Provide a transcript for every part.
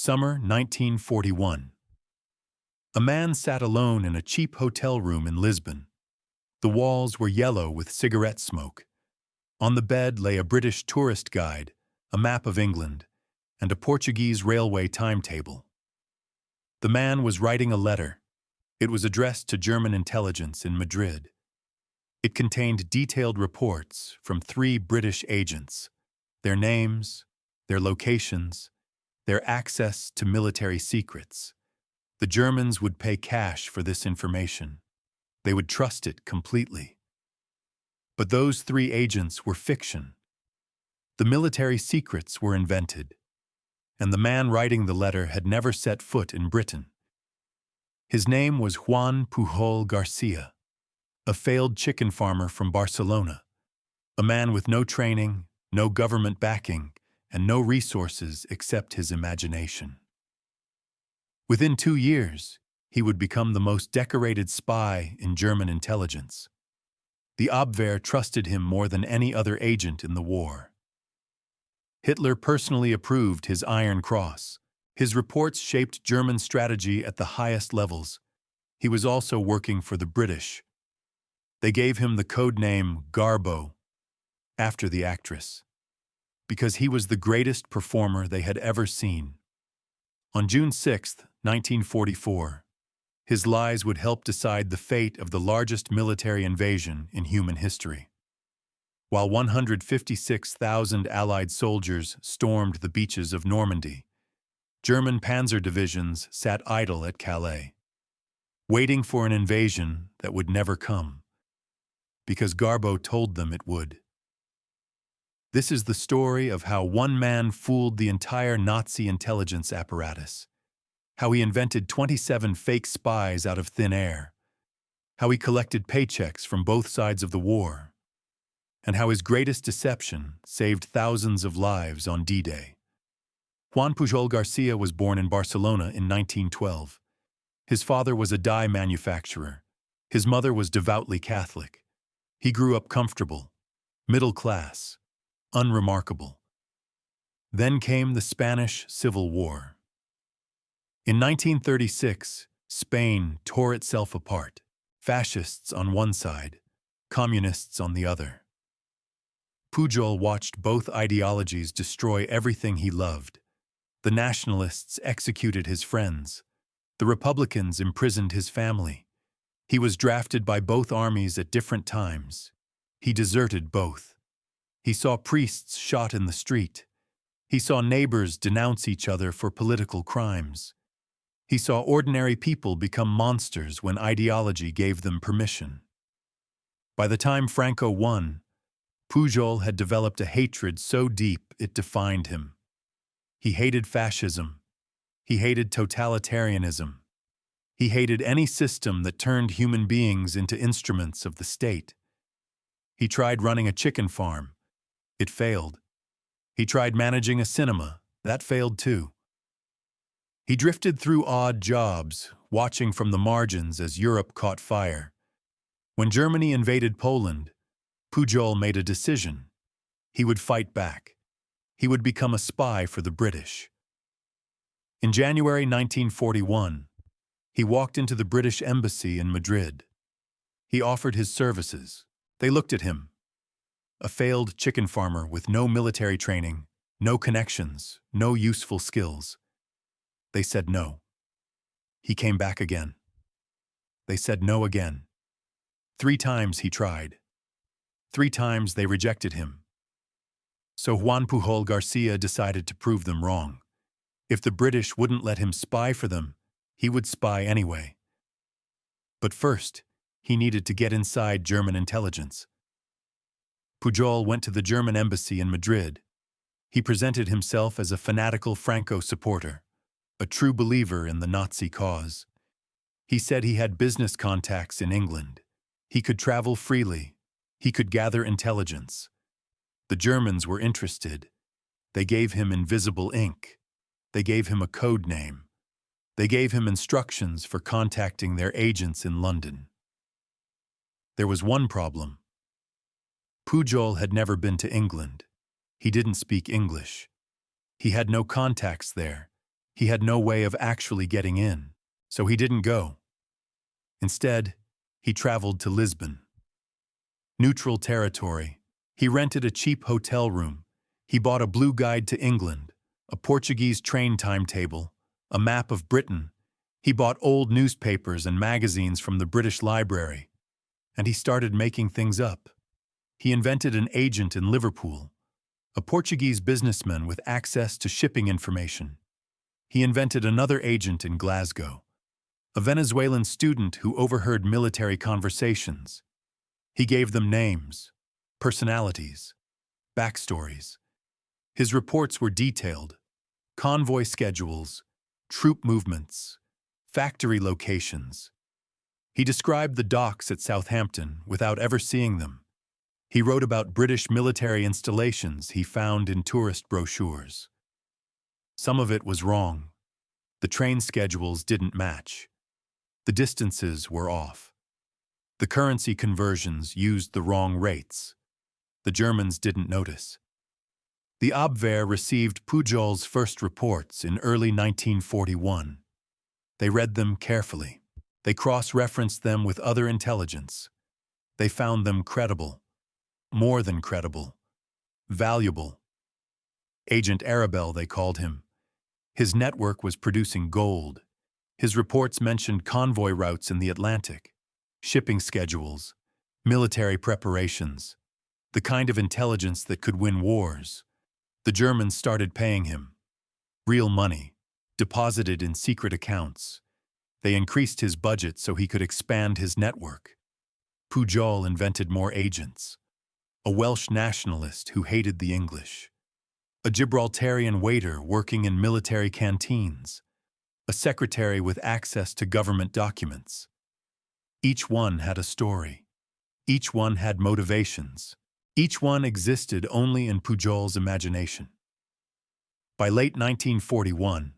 Summer 1941. A man sat alone in a cheap hotel room in Lisbon. The walls were yellow with cigarette smoke. On the bed lay a British tourist guide, a map of England, and a Portuguese railway timetable. The man was writing a letter. It was addressed to German intelligence in Madrid. It contained detailed reports from 3 British agents, their names, their locations, their access to military secrets. The Germans would pay cash for this information. They would trust it completely. But those 3 agents were fiction. The military secrets were invented, and the man writing the letter had never set foot in Britain. His name was Juan Pujol Garcia, a failed chicken farmer from Barcelona, a man with no training, no government backing, and no resources except his imagination. Within 2 years, he would become the most decorated spy in German intelligence. The Abwehr trusted him more than any other agent in the war. Hitler personally approved his Iron Cross. His reports shaped German strategy at the highest levels. He was also working for the British. They gave him the code name Garbo, after the actress, because he was the greatest performer they had ever seen. On June 6, 1944, his lies would help decide the fate of the largest military invasion in human history. While 156,000 Allied soldiers stormed the beaches of Normandy, German panzer divisions sat idle at Calais, waiting for an invasion that would never come, because Garbo told them it would. This is the story of how one man fooled the entire Nazi intelligence apparatus, how he invented 27 fake spies out of thin air, how he collected paychecks from both sides of the war, and how his greatest deception saved thousands of lives on D-Day. Juan Pujol Garcia was born in Barcelona in 1912. His father was a dye manufacturer. His mother was devoutly Catholic. He grew up comfortable, middle class, unremarkable. Then came the Spanish Civil War. In 1936, Spain tore itself apart, fascists on one side, communists on the other. Pujol watched both ideologies destroy everything he loved. The nationalists executed his friends. The Republicans imprisoned his family. He was drafted by both armies at different times. He deserted both. He saw priests shot in the street. He saw neighbors denounce each other for political crimes. He saw ordinary people become monsters when ideology gave them permission. By the time Franco won, Pujol had developed a hatred so deep it defined him. He hated fascism. He hated totalitarianism. He hated any system that turned human beings into instruments of the state. He tried running a chicken farm. It failed. He tried managing a cinema. That failed too. He drifted through odd jobs, watching from the margins as Europe caught fire. When Germany invaded Poland, Pujol made a decision. He would fight back. He would become a spy for the British. In January 1941, he walked into the British embassy in Madrid. He offered his services. They looked at him. A failed chicken farmer with no military training, no connections, no useful skills. They said no. He came back again. They said no again. 3 times he tried. 3 times they rejected him. So Juan Pujol Garcia decided to prove them wrong. If the British wouldn't let him spy for them, he would spy anyway. But first, he needed to get inside German intelligence. Pujol went to the German embassy in Madrid. He presented himself as a fanatical Franco supporter, a true believer in the Nazi cause. He said he had business contacts in England. He could travel freely. He could gather intelligence. The Germans were interested. They gave him invisible ink. They gave him a code name. They gave him instructions for contacting their agents in London. There was one problem. Pujol had never been to England. He didn't speak English. He had no contacts there. He had no way of actually getting in, so he didn't go. Instead, he traveled to Lisbon. Neutral territory. He rented a cheap hotel room. He bought a blue guide to England, a Portuguese train timetable, a map of Britain. He bought old newspapers and magazines from the British Library. And he started making things up. He invented an agent in Liverpool, a Portuguese businessman with access to shipping information. He invented another agent in Glasgow, a Venezuelan student who overheard military conversations. He gave them names, personalities, backstories. His reports were detailed: convoy schedules, troop movements, factory locations. He described the docks at Southampton without ever seeing them. He wrote about British military installations he found in tourist brochures. Some of it was wrong. The train schedules didn't match. The distances were off. The currency conversions used the wrong rates. The Germans didn't notice. The Abwehr received Pujol's first reports in early 1941. They read them carefully. They cross-referenced them with other intelligence. They found them credible, more than credible, valuable. Agent Arabelle, they called him. His network was producing gold. His reports mentioned convoy routes in the Atlantic, shipping schedules, military preparations, the kind of intelligence that could win wars. The Germans started paying him. Real money, deposited in secret accounts. They increased his budget so he could expand his network. Pujol invented more agents. A Welsh nationalist who hated the English. A Gibraltarian waiter working in military canteens. A secretary with access to government documents. Each one had a story. Each one had motivations. Each one existed only in Pujol's imagination. By late 1941,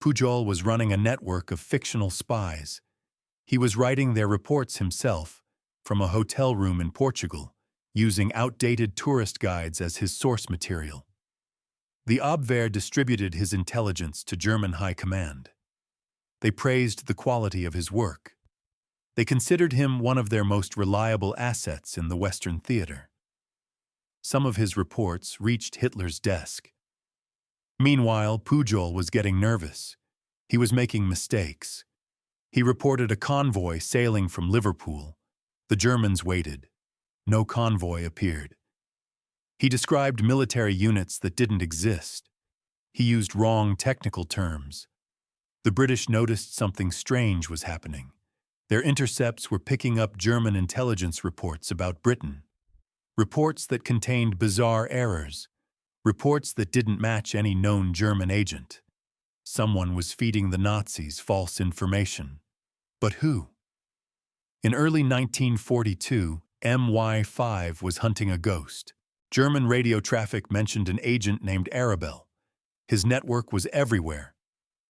Pujol was running a network of fictional spies. He was writing their reports himself from a hotel room in Portugal, using outdated tourist guides as his source material. The Abwehr distributed his intelligence to German high command. They praised the quality of his work. They considered him one of their most reliable assets in the Western theater. Some of his reports reached Hitler's desk. Meanwhile, Pujol was getting nervous. He was making mistakes. He reported a convoy sailing from Liverpool. The Germans waited. No convoy appeared. He described military units that didn't exist. He used wrong technical terms. The British noticed something strange was happening. Their intercepts were picking up German intelligence reports about Britain. Reports that contained bizarre errors. Reports that didn't match any known German agent. Someone was feeding the Nazis false information. But who? In early 1942, MI5 was hunting a ghost. German radio traffic mentioned an agent named Arabelle. His network was everywhere.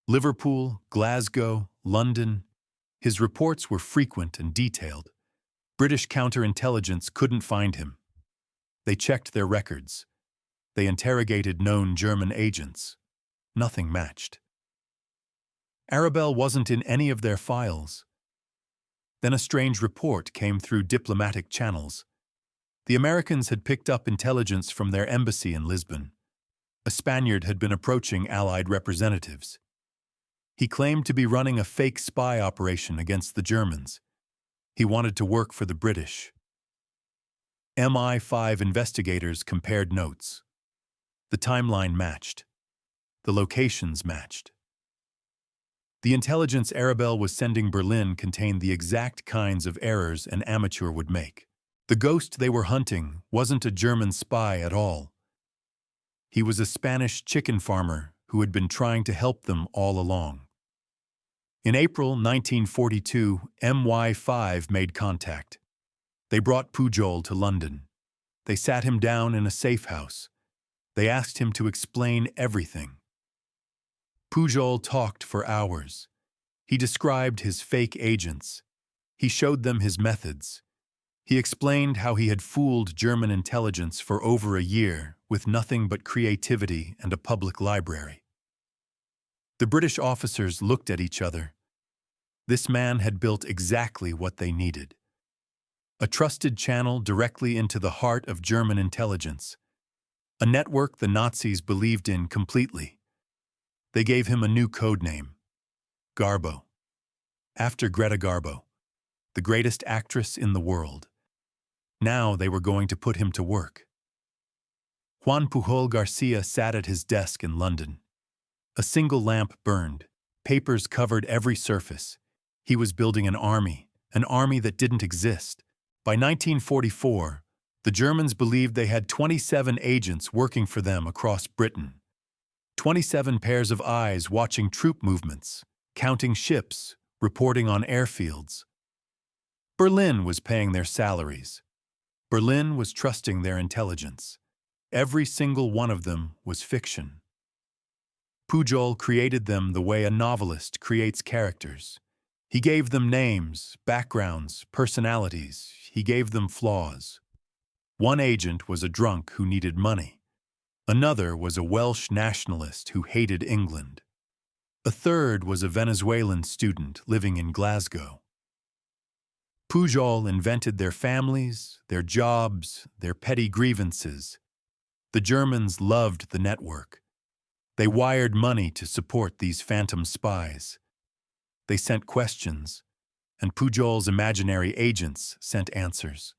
Liverpool, Glasgow, London. His reports were frequent and detailed. British counterintelligence couldn't find him. They checked their records. They interrogated known German agents. Nothing matched. Arabelle wasn't in any of their files. Then a strange report came through diplomatic channels. The Americans had picked up intelligence from their embassy in Lisbon. A Spaniard had been approaching Allied representatives. He claimed to be running a fake spy operation against the Germans. He wanted to work for the British. MI5 investigators compared notes. The timeline matched. The locations matched. The intelligence Arabelle was sending Berlin contained the exact kinds of errors an amateur would make. The ghost they were hunting wasn't a German spy at all. He was a Spanish chicken farmer who had been trying to help them all along. In April 1942, MI5 made contact. They brought Pujol to London. They sat him down in a safe house. They asked him to explain everything. Pujol talked for hours. He described his fake agents. He showed them his methods. He explained how he had fooled German intelligence for over a year with nothing but creativity and a public library. The British officers looked at each other. This man had built exactly what they needed. A trusted channel directly into the heart of German intelligence. A network the Nazis believed in completely. They gave him a new code name, Garbo, after Greta Garbo, the greatest actress in the world. Now they were going to put him to work. Juan Pujol Garcia sat at his desk in London. A single lamp burned. Papers covered every surface. He was building an army that didn't exist. By 1944, the Germans believed they had 27 agents working for them across Britain. 27 pairs of eyes watching troop movements, counting ships, reporting on airfields. Berlin was paying their salaries. Berlin was trusting their intelligence. Every single one of them was fiction. Pujol created them the way a novelist creates characters. He gave them names, backgrounds, personalities. He gave them flaws. One agent was a drunk who needed money. Another was a Welsh nationalist who hated England. A third was a Venezuelan student living in Glasgow. Pujol invented their families, their jobs, their petty grievances. The Germans loved the network. They wired money to support these phantom spies. They sent questions, and Pujol's imaginary agents sent answers.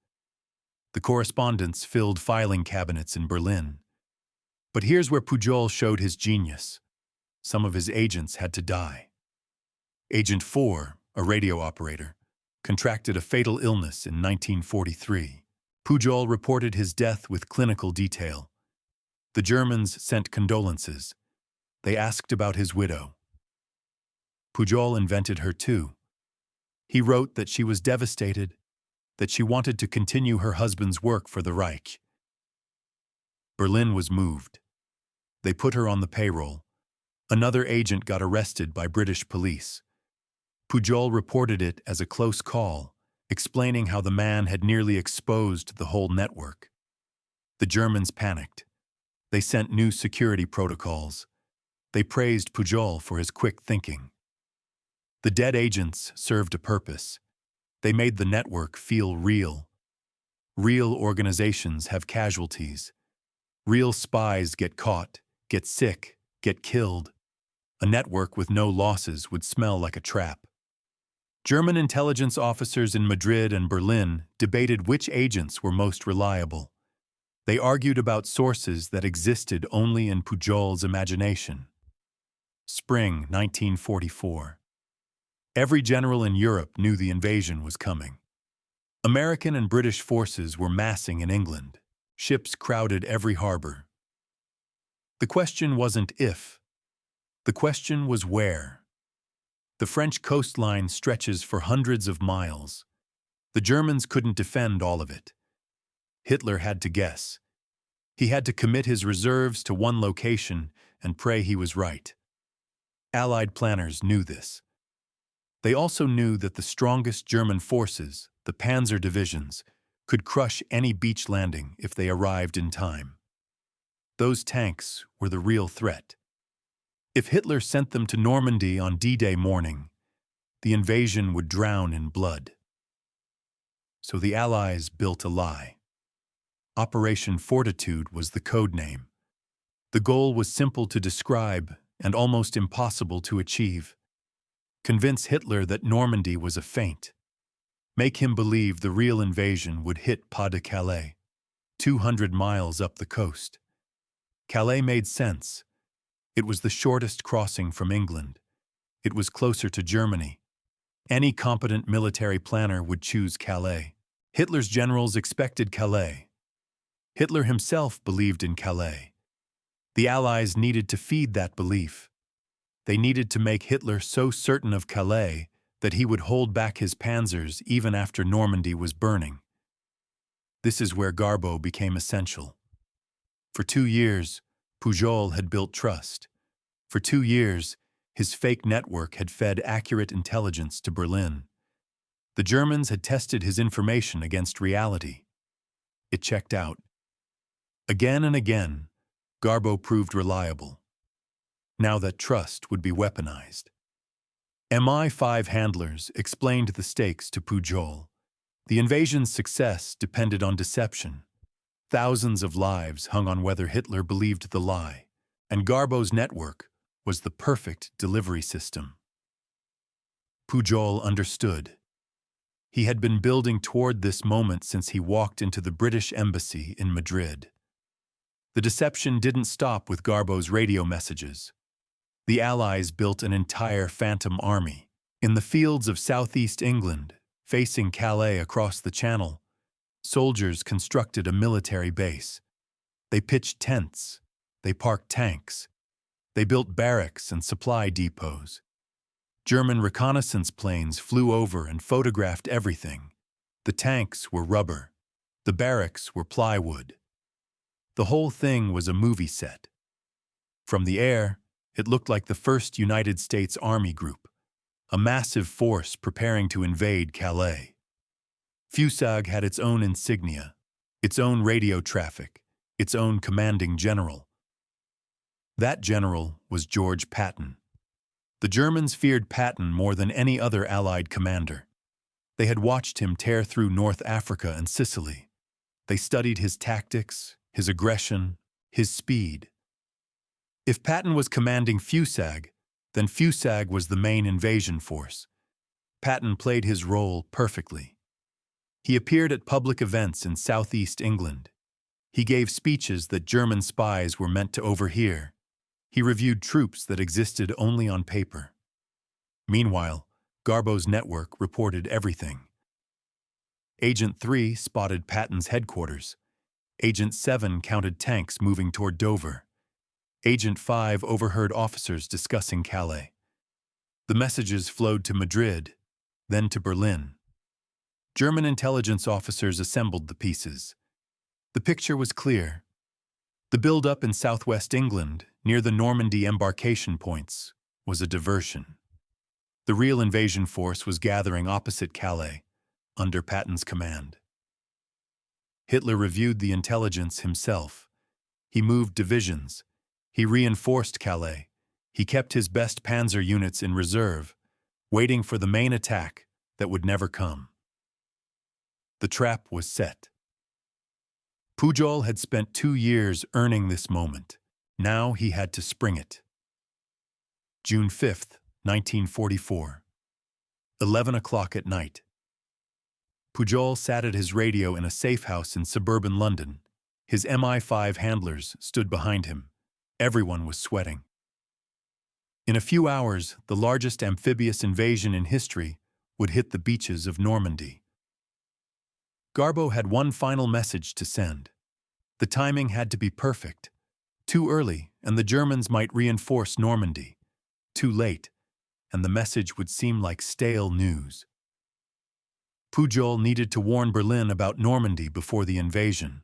The correspondents filled filing cabinets in Berlin. But here's where Pujol showed his genius. Some of his agents had to die. Agent 4, a radio operator, contracted a fatal illness in 1943. Pujol reported his death with clinical detail. The Germans sent condolences. They asked about his widow. Pujol invented her too. He wrote that she was devastated, that she wanted to continue her husband's work for the Reich. Berlin was moved. They put her on the payroll. Another agent got arrested by British police. Pujol reported it as a close call, explaining how the man had nearly exposed the whole network. The Germans panicked. They sent new security protocols. They praised Pujol for his quick thinking. The dead agents served a purpose. They made the network feel real. Real organizations have casualties. Real spies get caught, get sick, get killed. A network with no losses would smell like a trap. German intelligence officers in Madrid and Berlin debated which agents were most reliable. They argued about sources that existed only in Pujol's imagination. Spring 1944. Every general in Europe knew the invasion was coming. American and British forces were massing in England. Ships crowded every harbor. The question wasn't if. The question was where. The French coastline stretches for hundreds of miles. The Germans couldn't defend all of it. Hitler had to guess. He had to commit his reserves to one location and pray he was right. Allied planners knew this. They also knew that the strongest German forces, the panzer divisions, could crush any beach landing if they arrived in time. Those tanks were the real threat. If Hitler sent them to Normandy on D-Day morning, the invasion would drown in blood. So the Allies built a lie. Operation Fortitude was the code name. The goal was simple to describe and almost impossible to achieve. Convince Hitler that Normandy was a feint. Make him believe the real invasion would hit Pas-de-Calais, 200 miles up the coast. Calais made sense. It was the shortest crossing from England. It was closer to Germany. Any competent military planner would choose Calais. Hitler's generals expected Calais. Hitler himself believed in Calais. The Allies needed to feed that belief. They needed to make Hitler so certain of Calais that he would hold back his panzers even after Normandy was burning. This is where Garbo became essential. For 2 years, Pujol had built trust. For 2 years, his fake network had fed accurate intelligence to Berlin. The Germans had tested his information against reality. It checked out. Again and again, Garbo proved reliable. now that trust would be weaponized. MI5 handlers explained the stakes to Pujol. The invasion's success depended on deception. Thousands of lives hung on whether Hitler believed the lie, and Garbo's network was the perfect delivery system. Pujol understood. He had been building toward this moment since he walked into the British embassy in Madrid. The deception didn't stop with Garbo's radio messages. The Allies built an entire phantom army. In the fields of southeast England, facing Calais across the Channel, soldiers constructed a military base. They pitched tents. They parked tanks. They built barracks and supply depots. German reconnaissance planes flew over and photographed everything. The tanks were rubber. The barracks were plywood. The whole thing was a movie set. From the air, it looked like the 1st United States Army Group, a massive force preparing to invade Calais. Fusag had its own insignia, its own radio traffic, its own commanding general. That general was George Patton. The Germans feared Patton more than any other Allied commander. They had watched him tear through North Africa and Sicily. They studied his tactics, his aggression, his speed. If Patton was commanding Fusag, then Fusag was the main invasion force. Patton played his role perfectly. He appeared at public events in southeast England. He gave speeches that German spies were meant to overhear. He reviewed troops that existed only on paper. Meanwhile, Garbo's network reported everything. Agent 3 spotted Patton's headquarters. Agent 7 counted tanks moving toward Dover. Agent 5 overheard officers discussing Calais. The messages flowed to Madrid, then to Berlin. German intelligence officers assembled the pieces. The picture was clear. The build-up in southwest England, near the Normandy embarkation points, was a diversion. The real invasion force was gathering opposite Calais, under Patton's command. Hitler reviewed the intelligence himself. He moved divisions. He reinforced Calais. He kept his best panzer units in reserve, waiting for the main attack that would never come. The trap was set. Pujol had spent 2 years earning this moment. Now he had to spring it. June 5th, 1944. 11 o'clock at night. Pujol sat at his radio in a safe house in suburban London. His MI5 handlers stood behind him. Everyone was sweating. In a few hours, the largest amphibious invasion in history would hit the beaches of Normandy. Garbo had one final message to send. The timing had to be perfect. Too early, and the Germans might reinforce Normandy. Too late, and the message would seem like stale news. Pujol needed to warn Berlin about Normandy before the invasion,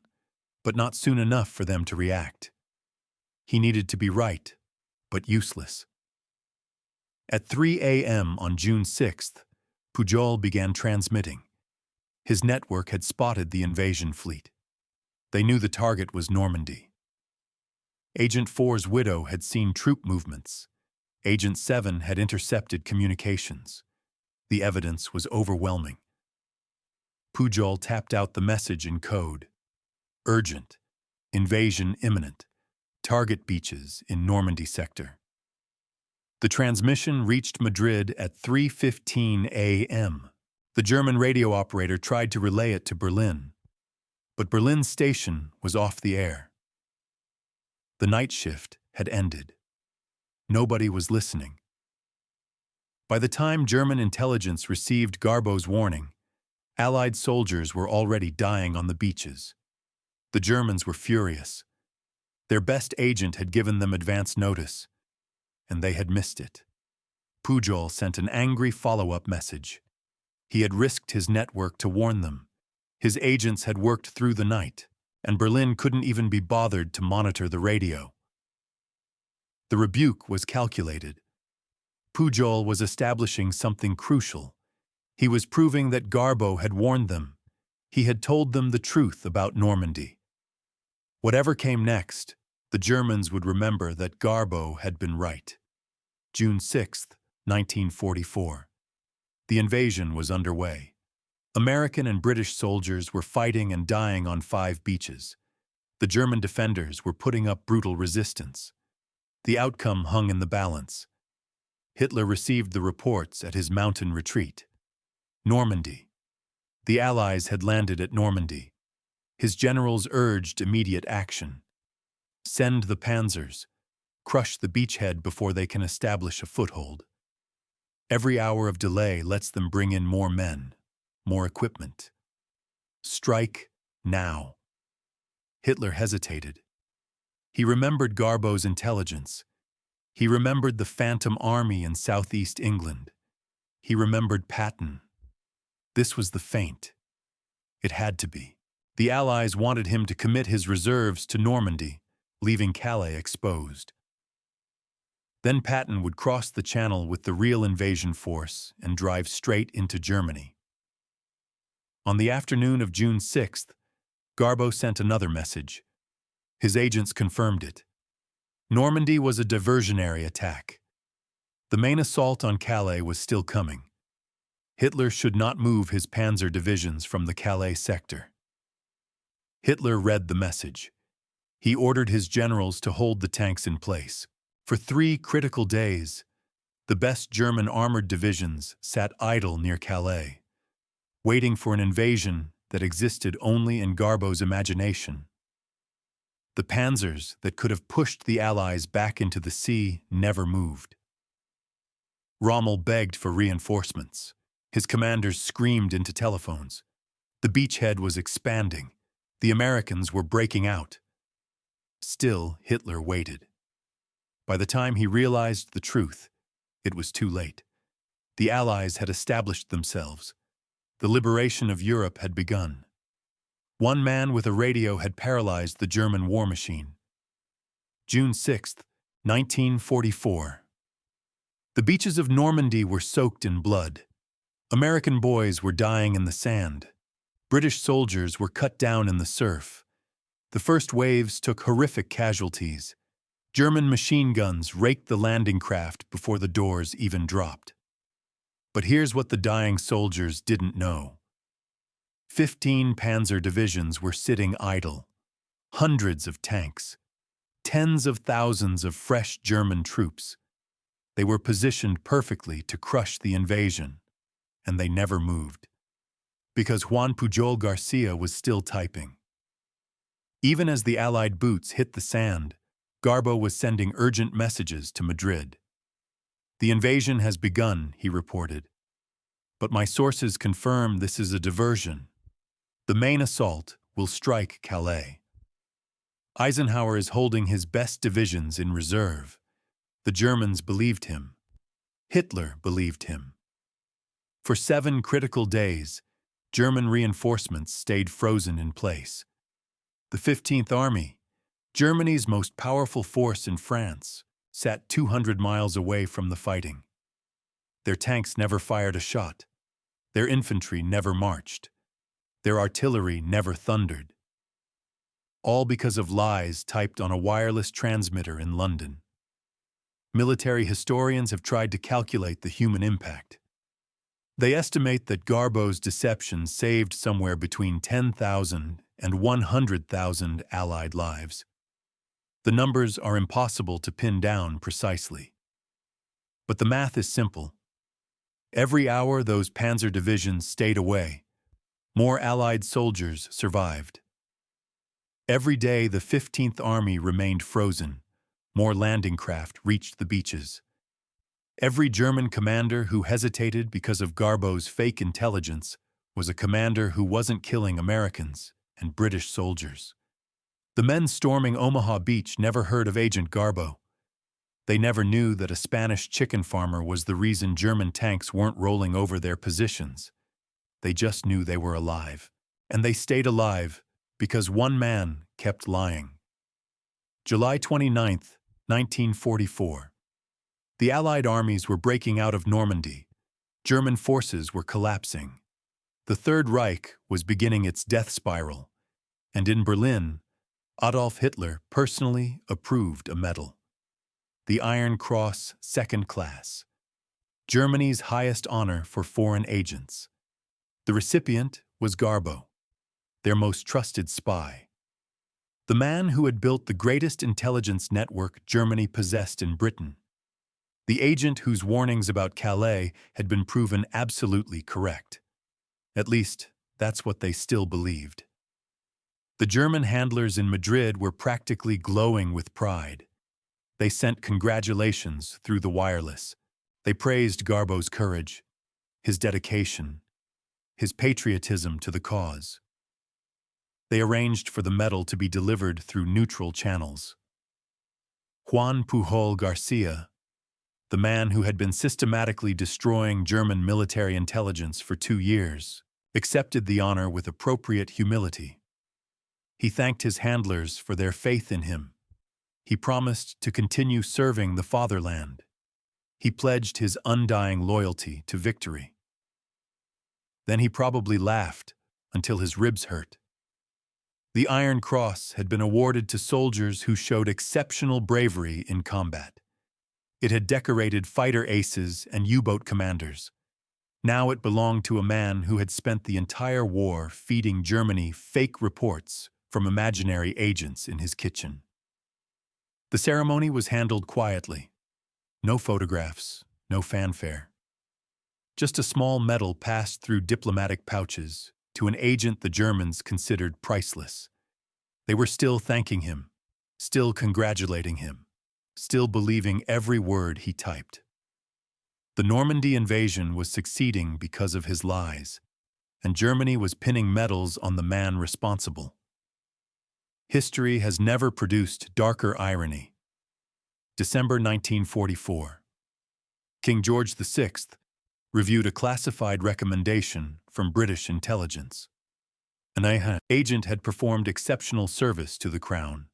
but not soon enough for them to react. He needed to be right, but useless. At 3 a.m. on June 6th, Pujol began transmitting. His network had spotted the invasion fleet. They knew the target was Normandy. Agent 4's widow had seen troop movements. Agent 7 had intercepted communications. The evidence was overwhelming. Pujol tapped out the message in code. Urgent. Invasion imminent. Target beaches in Normandy sector. The transmission reached Madrid at 3:15 a.m. The German radio operator tried to relay it to Berlin, but Berlin's station was off the air. The night shift had ended. Nobody was listening. By the time German intelligence received Garbo's warning, Allied soldiers were already dying on the beaches. The Germans were furious. Their best agent had given them advance notice, and they had missed it. Pujol sent an angry follow-up message. He had risked his network to warn them. His agents had worked through the night, and Berlin couldn't even be bothered to monitor the radio. The rebuke was calculated. Pujol was establishing something crucial. He was proving that Garbo had warned them. He had told them the truth about Normandy. Whatever came next, The Germans would remember that Garbo had been right. June 6, 1944. The invasion was underway. American and British soldiers were fighting and dying on 5 beaches. The German defenders were putting up brutal resistance. The outcome hung in the balance. Hitler received the reports at his mountain retreat. Normandy. The Allies had landed at Normandy. His generals urged immediate action. Send the panzers. Crush the beachhead before they can establish a foothold. Every hour of delay lets them bring in more men, more equipment. Strike now. Hitler hesitated. He remembered Garbo's intelligence. He remembered the Phantom Army in southeast England. He remembered Patton. This was the feint. It had to be. The Allies wanted him to commit his reserves to Normandy, leaving Calais exposed. Then Patton would cross the Channel with the real invasion force and drive straight into Germany. On the afternoon of June 6th, Garbo sent another message. His agents confirmed it. Normandy was a diversionary attack. The main assault on Calais was still coming. Hitler should not move his panzer divisions from the Calais sector. Hitler read the message. He ordered his generals to hold the tanks in place. For 3 critical days, the best German armored divisions sat idle near Calais, waiting for an invasion that existed only in Garbo's imagination. The panzers that could have pushed the Allies back into the sea never moved. Rommel begged for reinforcements. His commanders screamed into telephones. The beachhead was expanding. The Americans were breaking out. Still, Hitler waited. By the time he realized the truth, it was too late. The Allies had established themselves. The liberation of Europe had begun. One man with a radio had paralyzed the German war machine. June 6, 1944. The beaches of Normandy were soaked in blood. American boys were dying in the sand. British soldiers were cut down in the surf. The first waves took horrific casualties. German machine guns raked the landing craft before the doors even dropped. But here's what the dying soldiers didn't know. 15 panzer divisions were sitting idle. Hundreds of tanks. Tens of thousands of fresh German troops. They were positioned perfectly to crush the invasion, and they never moved. Because Juan Pujol Garcia was still typing. Even as the Allied boots hit the sand, Garbo was sending urgent messages to Madrid. The invasion has begun, he reported. But my sources confirm this is a diversion. The main assault will strike Calais. Eisenhower is holding his best divisions in reserve. The Germans believed him. Hitler believed him. For 7 critical days, German reinforcements stayed frozen in place. The 15th Army, Germany's most powerful force in France, sat 200 miles away from the fighting. Their tanks never fired a shot. Their infantry never marched. Their artillery never thundered. All because of lies typed on a wireless transmitter in London. Military historians have tried to calculate the human impact. They estimate that Garbo's deception saved somewhere between 10,000 and 100,000 Allied lives. The numbers are impossible to pin down precisely. But the math is simple. Every hour those panzer divisions stayed away, more Allied soldiers survived. Every day the 15th Army remained frozen, more landing craft reached the beaches. Every German commander who hesitated because of Garbo's fake intelligence was a commander who wasn't killing Americans and British soldiers. The men storming Omaha Beach never heard of Agent Garbo. They never knew that a Spanish chicken farmer was the reason German tanks weren't rolling over their positions. They just knew they were alive. And they stayed alive because one man kept lying. July 29, 1944. The Allied armies were breaking out of Normandy. German forces were collapsing. The Third Reich was beginning its death spiral. And in Berlin, Adolf Hitler personally approved a medal, the Iron Cross Second Class, Germany's highest honor for foreign agents. The recipient was Garbo, their most trusted spy, the man who had built the greatest intelligence network Germany possessed in Britain, the agent whose warnings about Calais had been proven absolutely correct. At least, that's what they still believed. The German handlers in Madrid were practically glowing with pride. They sent congratulations through the wireless. They praised Garbo's courage, his dedication, his patriotism to the cause. They arranged for the medal to be delivered through neutral channels. Juan Pujol Garcia, the man who had been systematically destroying German military intelligence for 2 years, accepted the honor with appropriate humility. He thanked his handlers for their faith in him. He promised to continue serving the fatherland. He pledged his undying loyalty to victory. Then he probably laughed until his ribs hurt. The Iron Cross had been awarded to soldiers who showed exceptional bravery in combat. It had decorated fighter aces and U-boat commanders. Now it belonged to a man who had spent the entire war feeding Germany fake reports from imaginary agents in his kitchen. The ceremony was handled quietly. No photographs, no fanfare. Just a small medal passed through diplomatic pouches to an agent the Germans considered priceless. They were still thanking him, still congratulating him, still believing every word he typed. The Normandy invasion was succeeding because of his lies, and Germany was pinning medals on the man responsible. History has never produced darker irony. December 1944. King George VI reviewed a classified recommendation from British intelligence. An agent had performed exceptional service to the Crown.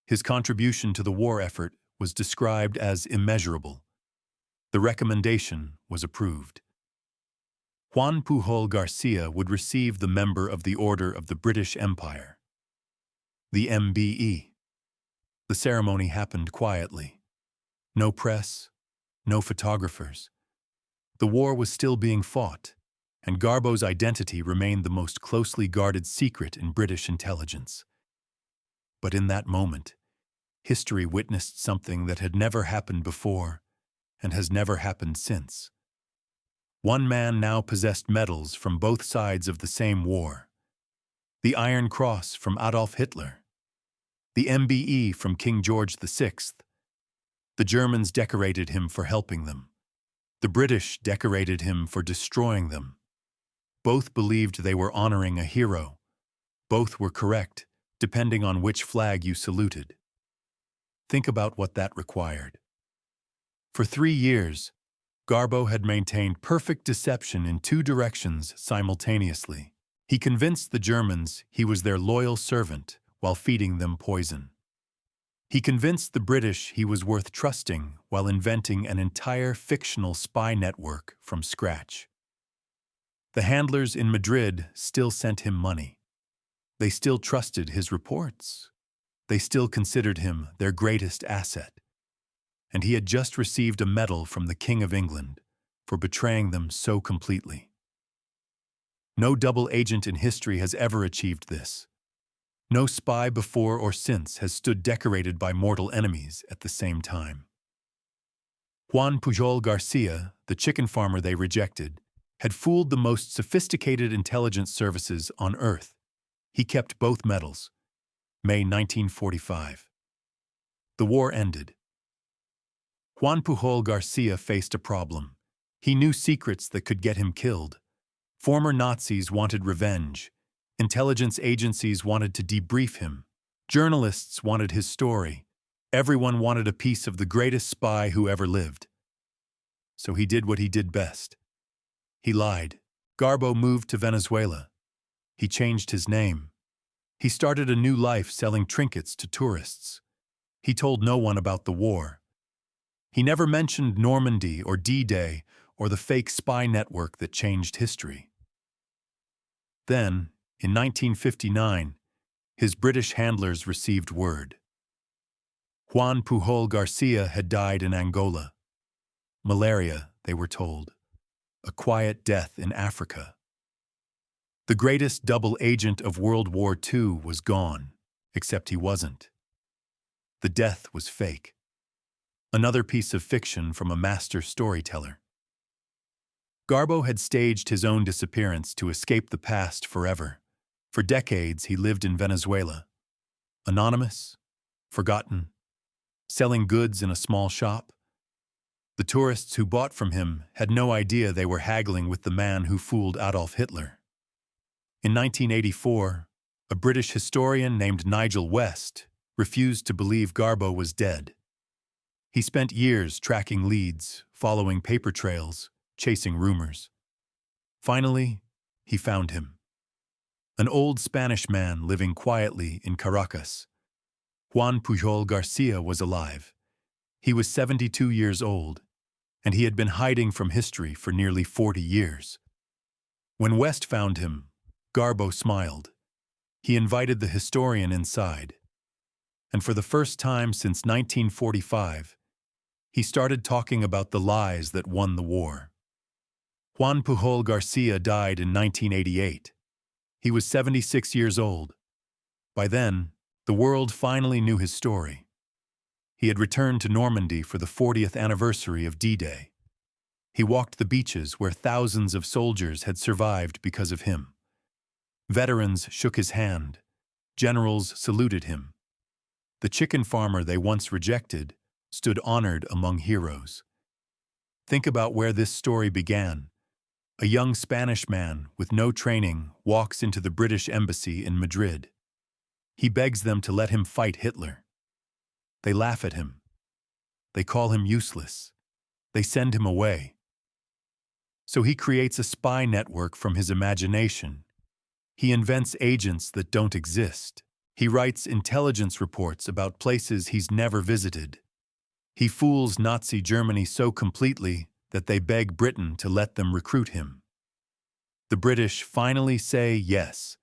His contribution to the war effort was described as immeasurable. The recommendation was approved. Juan Pujol Garcia would receive the Member of the Order of the British Empire, the MBE. The ceremony happened quietly. No press, no photographers. The war was still being fought, and Garbo's identity remained the most closely guarded secret in British intelligence. But in that moment, history witnessed something that had never happened before and has never happened since. One man now possessed medals from both sides of the same war. The Iron Cross from Adolf Hitler, the MBE from King George VI. The Germans decorated him for helping them. The British decorated him for destroying them. Both believed they were honoring a hero. Both were correct, depending on which flag you saluted. Think about what that required. For 3 years, Garbo had maintained perfect deception in 2 directions simultaneously. He convinced the Germans he was their loyal servant while feeding them poison. He convinced the British he was worth trusting while inventing an entire fictional spy network from scratch. The handlers in Madrid still sent him money. They still trusted his reports. They still considered him their greatest asset. And he had just received a medal from the King of England for betraying them so completely. No double agent in history has ever achieved this. No spy before or since has stood decorated by mortal enemies at the same time. Juan Pujol Garcia, the chicken farmer they rejected, had fooled the most sophisticated intelligence services on Earth. He kept both medals. May 1945. The war ended. Juan Pujol Garcia faced a problem. He knew secrets that could get him killed. Former Nazis wanted revenge. Intelligence agencies wanted to debrief him. Journalists wanted his story. Everyone wanted a piece of the greatest spy who ever lived. So he did what he did best. He lied. Garbo moved to Venezuela. He changed his name. He started a new life selling trinkets to tourists. He told no one about the war. He never mentioned Normandy or D-Day or the fake spy network that changed history. Then, in 1959, his British handlers received word. Juan Pujol Garcia had died in Angola. Malaria, they were told. A quiet death in Africa. The greatest double agent of World War II was gone, except he wasn't. The death was fake. Another piece of fiction from a master storyteller. Garbo had staged his own disappearance to escape the past forever. For decades, he lived in Venezuela. Anonymous, forgotten, selling goods in a small shop. The tourists who bought from him had no idea they were haggling with the man who fooled Adolf Hitler. In 1984, a British historian named Nigel West refused to believe Garbo was dead. He spent years tracking leads, following paper trails, chasing rumors. Finally, he found him. An old Spanish man living quietly in Caracas. Juan Pujol Garcia was alive. He was 72 years old, and he had been hiding from history for nearly 40 years. When West found him, Garbo smiled. He invited the historian inside. And for the first time since 1945, he started talking about the lies that won the war. Juan Pujol Garcia died in 1988. He was 76 years old. By then, the world finally knew his story. He had returned to Normandy for the 40th anniversary of D-Day. He walked the beaches where thousands of soldiers had survived because of him. Veterans shook his hand. Generals saluted him. The chicken farmer they once rejected stood honored among heroes. Think about where this story began. A young Spanish man with no training walks into the British embassy in Madrid. He begs them to let him fight Hitler. They laugh at him. They call him useless. They send him away. So he creates a spy network from his imagination. He invents agents that don't exist. He writes intelligence reports about places he's never visited. He fools Nazi Germany so completely that they beg Britain to let them recruit him. The British finally say yes,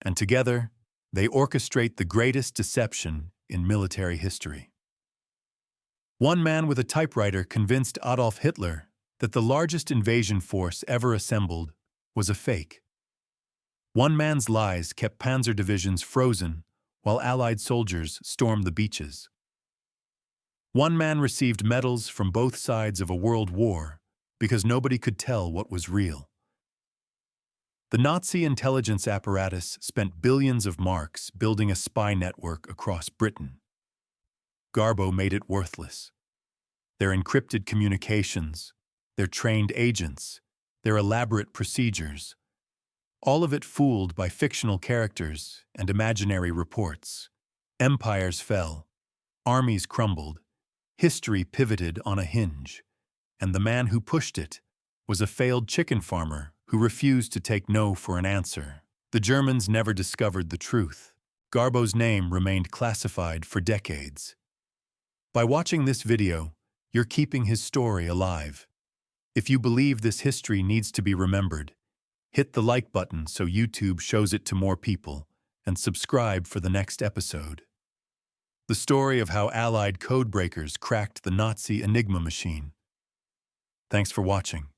and together they orchestrate the greatest deception in military history. One man with a typewriter convinced Adolf Hitler that the largest invasion force ever assembled was a fake. One man's lies kept panzer divisions frozen while Allied soldiers stormed the beaches. One man received medals from both sides of a world war because nobody could tell what was real. The Nazi intelligence apparatus spent billions of marks building a spy network across Britain. Garbo made it worthless. Their encrypted communications, their trained agents, their elaborate procedures, all of it fooled by fictional characters and imaginary reports. Empires fell, armies crumbled, history pivoted on a hinge, and the man who pushed it was a failed chicken farmer who refused to take no for an answer. The Germans never discovered the truth. Garbo's name remained classified for decades. By watching this video, you're keeping his story alive. If you believe this history needs to be remembered, hit the like button so YouTube shows it to more people, and subscribe for the next episode. The story of how Allied codebreakers cracked the Nazi Enigma machine. Thanks for watching.